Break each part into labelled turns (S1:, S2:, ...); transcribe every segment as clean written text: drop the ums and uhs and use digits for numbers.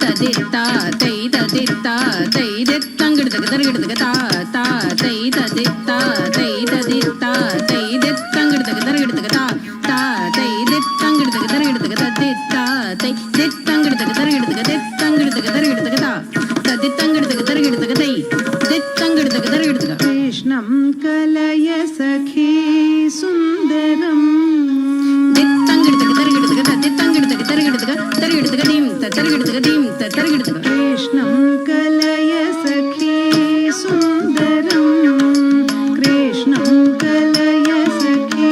S1: ತದಿತ್ತ ತೈ ತದಿತ್ತ ತೈ ದಿತ್ತಂಗಿಡ್ತಗ ತರಗಿಡ್ತಗ ತಾ ತಾ ತೈ ತದಿತ್ತ ತೈ ತದಿತ್ತ ತೈ ದಿತ್ತಂಗಿಡ್ತಗ ತರಗಿಡ್ತಗ ತಾ ತಾ ತೈ ದಿತ್ತಂಗಿಡ್ತಗ ತರಗಿಡ್ತಗ ತದಿತ್ತ ತೈ ದಿತ್ತಂಗಿಡ್ತಗ ತರಗಿಡ್ತಗ ದಿತ್ತಂಗಿಡ್ತಗ ತರಗಿಡ್ತಗ ತಾ ತದಿತ್ತಂಗಿಡ್ತಗ ತರಗಿಡ್ತಗ ತೈ ದಿತ್ತಂಗಿಡ್ತಗ ತರಗಿಡ್ತಗ
S2: ಕೃಷ್ಣಂ ಕಲಯ ಸಖಿ ಸುಂದರಂ
S1: ದಿತ್ತಂಗಿಡ್ತಗ ತರಗಿಡ್ತಗ ತದಿತ್ತಂಗಿಡ್ತಗ ತರಗಿಡ್ತಗ ತರಗಿಡ್ತಗ ದೀಂತ ತರಗಿಡ್ತಗ ದೀಂತ ತರಗಿಡ್ತಗ
S2: ಕೃಷ್ಣಂ ಕಲಯ ಸಖಿ ಸುಂದರಂ ಕೃಷ್ಣಂ ಕಲಯ ಸಖಿ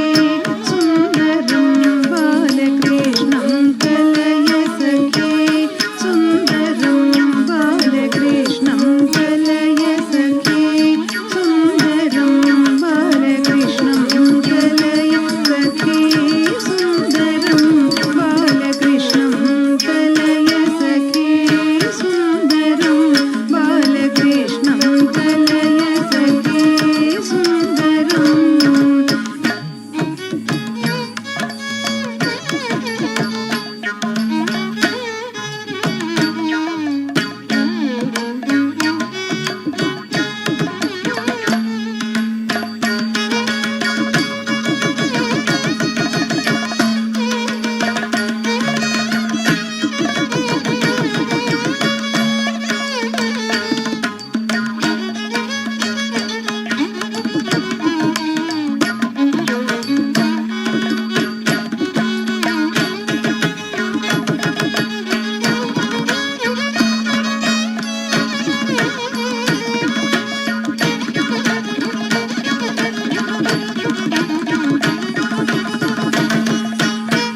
S2: ಸುಂದರಂ ಬಾಲಕೃಷ್ಣಂ ಕಲಯ ಸಖಿ ಸುಂದರಂ ಬಾಲಕೃಷ್ಣಂ ಕಲಯ ಸಖಿ ಸುಂದರಂ ಬಾಲಕೃಷ್ಣಂ ಕಲಯ ಸಖಿ ಸುಂದರಂ ಬಾಲಕೃಷ್ಣಂ ಕಲಯ ಸಖಿ ಸುಂದರಂ ಬಾಲಕೃಷ್ಣಂ ಕಲಯ ಸಖಿ ಸುಂದರಂ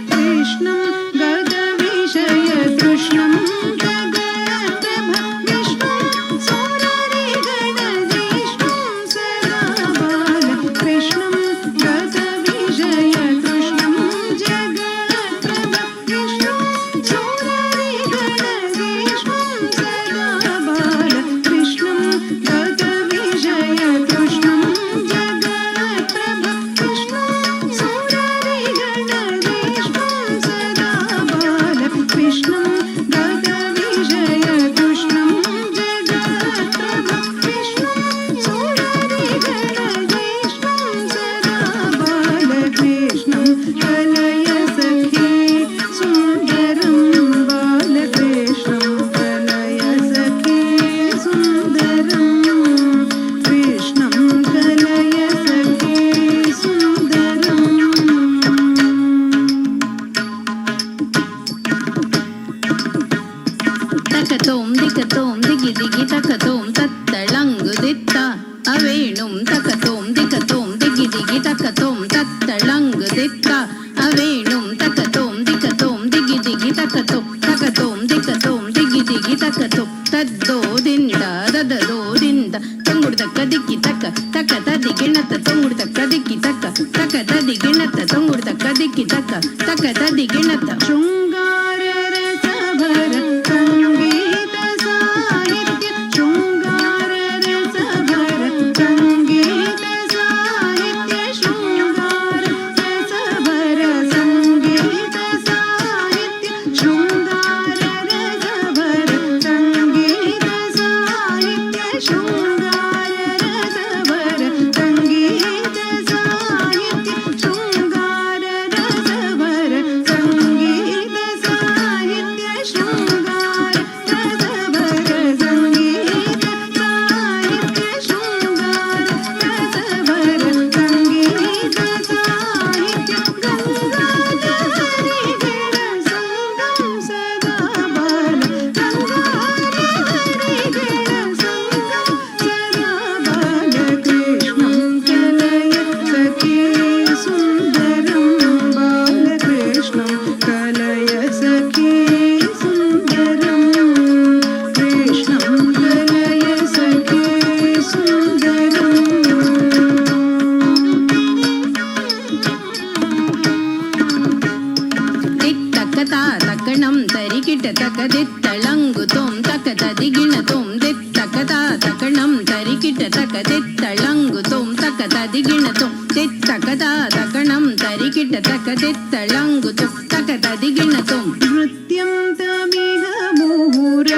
S2: कृष्णं गगविषय कृष्णं जगत्प्रभ विष्णुं सुररिगणजिष्णुं सदा बाल कृष्णं गगविषय कृष्णं जगत्प्रभ विष्णुं सुररिगणजिष्णुं सदा बाल कृष्णं गगविषय कृष्णं जगत्प्रभ विष्णुं सुररिगणजिष्णुं सदा बाल कृष्णं गगविषय कृष्णं जगत्प्रभ विष्णुं सुररिगणजिष्णुं सदा बाल कृष्णं कलय सखि सुन्दरं बालकृष्णं कलय सखि सुन्दरं कृष्णं कलय सखि सुन्दरम्
S1: ತಕತೋಂ ದಿಕತೋಂ ದಿಗಿ ದಿಗಿ ತಕತೋಂ ತತ್ತಳಂಗು ದಿತ್ತ ಅವೇಣುಂ ತಕತೋಂ ದಿಕತೋಂ ದಿಗಿ ದಿಗಿ ತಕತೋಂ ತತ್ತಳಂಗು ದಿತ್ತ ಅವೇಣುಂ ತಕತೋಂ ದಿಕತೋಂ ದಿಗಿ ದಿಗಿ ತಕತೋಂ ತಕತೋಂ ದಿಕತೋಂ ದಿಗಿ ದಿಗಿ ತಕತೋಂ ತದ್ದೋದಿಂದ ದದದೋದಿಂದ ತೊಂಗುಡು ತಕ್ಕ ದಿಕ್ಕಿ ತಕ್ಕ ತಕ್ಕ ತದಿ ಗಿಣತ ತೊಂಗುಡು ತಕ್ಕ ದಿಕ್ಕಿ ತಕ್ಕ ತಕ್ಕ ತದಿ ಗಿಣತ ತೊಂಗುಡು ತಕ್ಕ ದಿಕ್ಕಿ ತಕ್ಕ ತಕ್ಕ ತದಿ ಗಿಣತ
S2: ಶೃಂಗಾರ ರಸಭರ ಸಂಗೀತ ಸಾಹಿತ್ಯ ಶೃಂಗಾರ ರಸಭರ ಸಂಗೀತ ಸಾಹಿತ್ಯ ಶೃಂಗಾರ ರಸಭರ ಸಂಗೀತ ಸಾಹಿತ್ಯ ಶೃಂಗಾರ ರಸಭರ ಸಂಗೀತ ಸಾಹಿತ್ಯ ಶೃಂಗಾರ ರಸಭರ ಸಂಗೀತ ಸಾಹಿತ್ಯ ಶೃಂಗಾರ ರಸಭರ ಸಂಗೀತ ಸಾಹಿತ್ಯ ಶೃಂಗಾರ ರಸಭರ ಸಂಗೀತ ಸಾಹಿತ್ಯ ಶೃಂಗಾರ ರಸಭರ ಸಂಗೀತ ಸಾಹಿತ್ಯ ಗಂಗಾಧರಿಗಳ ಸಂಗಂ ಸದಾ ಬಾಲ ಗಂಗಾಧರಿಗಳ ಸಂಗಂ ಸದಾ ಬಾಲ ಕೃಷ್ಣಂ ಕಲಯ ಸಖಿ ಸುಂದರಂ ಬಾಲಕೃಷ್ಣಂ ಕಲಯ ಸಖಿ ಸುಂದರಂ ಕೃಷ್ಣಂ ಕಲಯ ಸಖಿ ಸುಂದರಂ
S1: ದಿತ್ತಕತಾ ತಕಣಂ ತರಿಕಿಟ ತಕ ದಿತ್ತಳಂಗು ತೋಂ ತಕ ತದಿಗಿಣ ತೋಂ ದಿತ್ತಕತಾ ತಕಣಂ ತರಿಕಿಟ ತಕ ದಿತ್ತಳಂಗು ತೋಂ ತಕ ತದಿಗಿಣ ತೋಂ ದಿತ್ತಕತಾ ತಕಣಂ ತರಿಕಿಟ ತಕ ದಿತ್ತಳಂಗು ತೋಂ ತಕ ತದಿಗಿಣ ತೋಂ
S2: ನೃತ್ಯಂ ತಮಿಹ ಮುಹುರ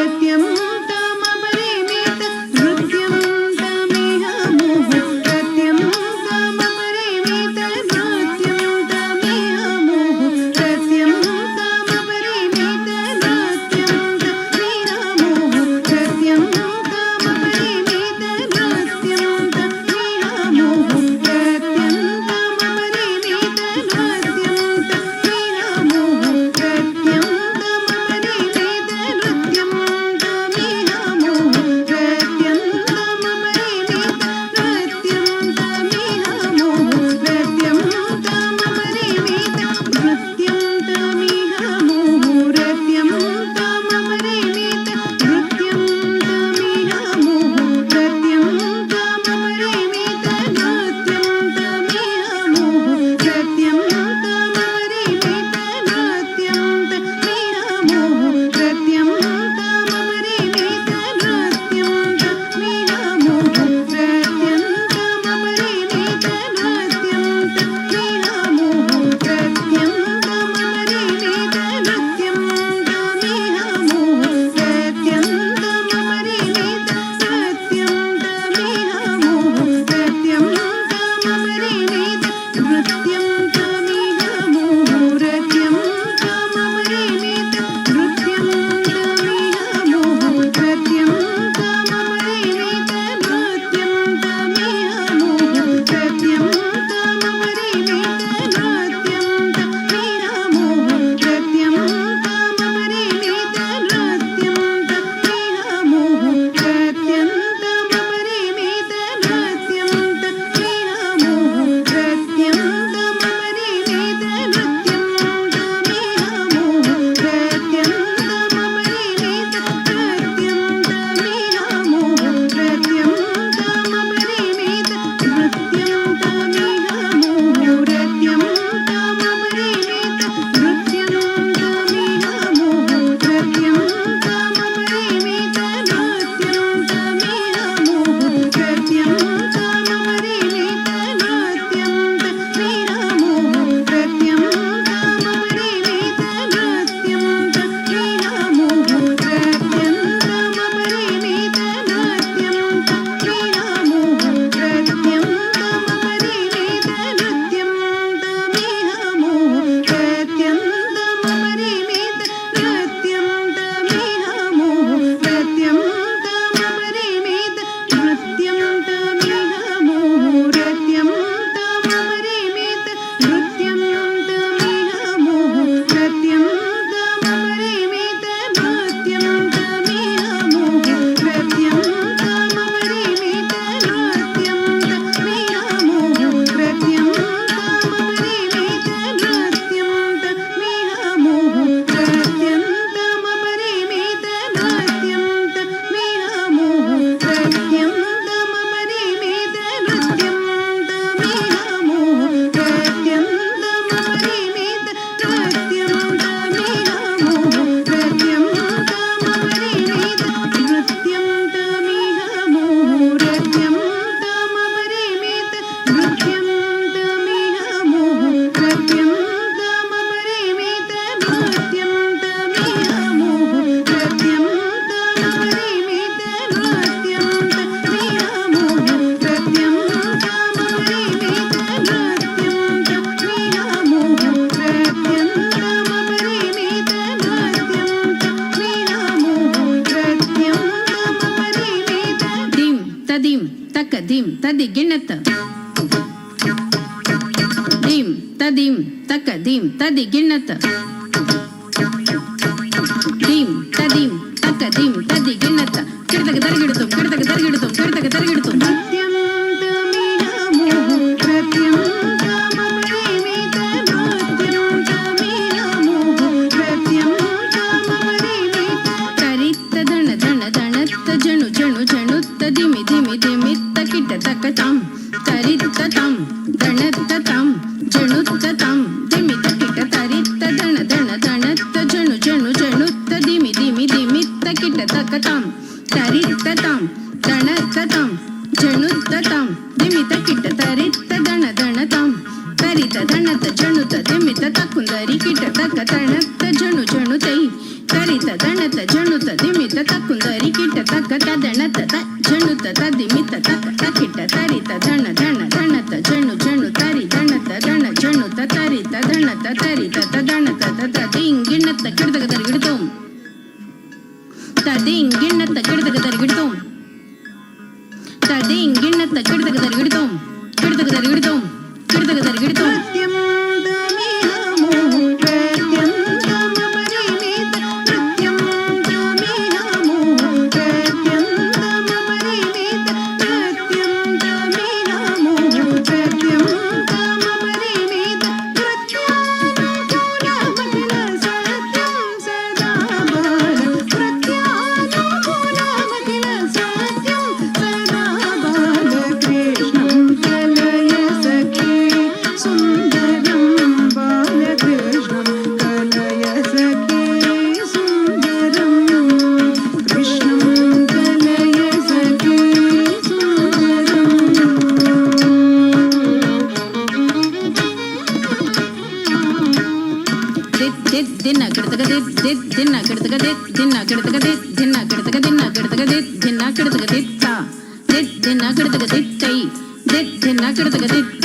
S1: ತದಿ ಗಿಣ್ಣತ ದೀಂ ತದೀಂ ತಕ ದೀಂ ತದಿ ಗಿಣ್ಣತ ದೀಂ ತದೀಂ ತಕ ದೀಂ ತದಿ ಗಿಣ್ಣತ ಕಿಡತಕ ತರಗಿಡುತ್ತು ಕಿಡತಕ ತರಗಿಡುತ್ತು ಕಿಡತಕ ತರಗಿಡುತ್ತು ಧಿಮಿ ಧಿಮಿ ಧಿಮಿತ್ತ ಕಿಟತಕ ತಾಂ ತರಿತ್ತ ತಾಂ ದಣತ್ತ ತಾಂ ಜಣುತ್ತ ತಾಂ ಧಿಮಿತ ಕಿಟ ತರಿತ್ತ ದಣ ದಣ ದಣತ್ತ ಜಣು ಜಣು ಜಣುತ್ತ ಧಿಮಿ ಧಿಮಿ ಧಿಮಿತ್ತ ಕಿಟತಕ ತಾಂ ತರಿತ್ತ ತಾಂ ದಣತ್ತ ತಾಂ ಜಣುತ್ತ ತಾಂ ಧಿಮಿತ ಕಿಟ ತರಿತ್ತ ದಣ ದಣ ತಾಂ ತರಿತ ದಣತ ಜಣುತ ಧಿಮಿತ ತಕುಂದರಿ ಕಿಟತಕ ತಣತ್ತ ಜಣು ಜಣು ತೈ ತರಿತ ದಣತ ಜಣುತ ಧಿಮಿತ ತಕುಂದರಿ ಕಿಟತಕ ತದಣತ ಜಣುತ ತದಿಮಿತ ತಕ ತಕಿಟ ತರಿತ ದಣ ದಣ ದಣತ ಜಣು ಜಣು ತರಿ ದಣತ ದಣ ಜಣುತ ತರಿತ ದಣತ ತರಿತ ತದಣತ ತದಿಂಗಿಣ್ಣತ್ತ ಕಿಡತಕ ತರಿಗಿಡ್ತೋಂ ತದಿಂಗಿಣ್ಣತ್ತ ಕಿಡತಕ ತರಿಗಿಡ್ತೋಂ ತದಿಂಗಿಣ್ಣತ್ತ ಕಿಡತಕ ತರಿಗಿಡ್ತೋಂ ಕಿಡತಕ ತರಿಗಿಡ್ತೋಂ ಕಿಡತಕ ತರಿಗಿಡ್ತೋಂ ದಿನ ಕಿಡತಕ ದಿನ ಕಿಡತಕ ದಿನ ಕಿಡತಕ ದಿನ ಕಿಡತಕ ದಿನ ಕಿಡತಕ ದಿನ ಕಿಡತಕ ದಿತ್ತ ದಿನ ಕಿಡತಕ ದಿತ್ತೈ ದಿನ ಕಿಡತಕ ದಿತ್ತ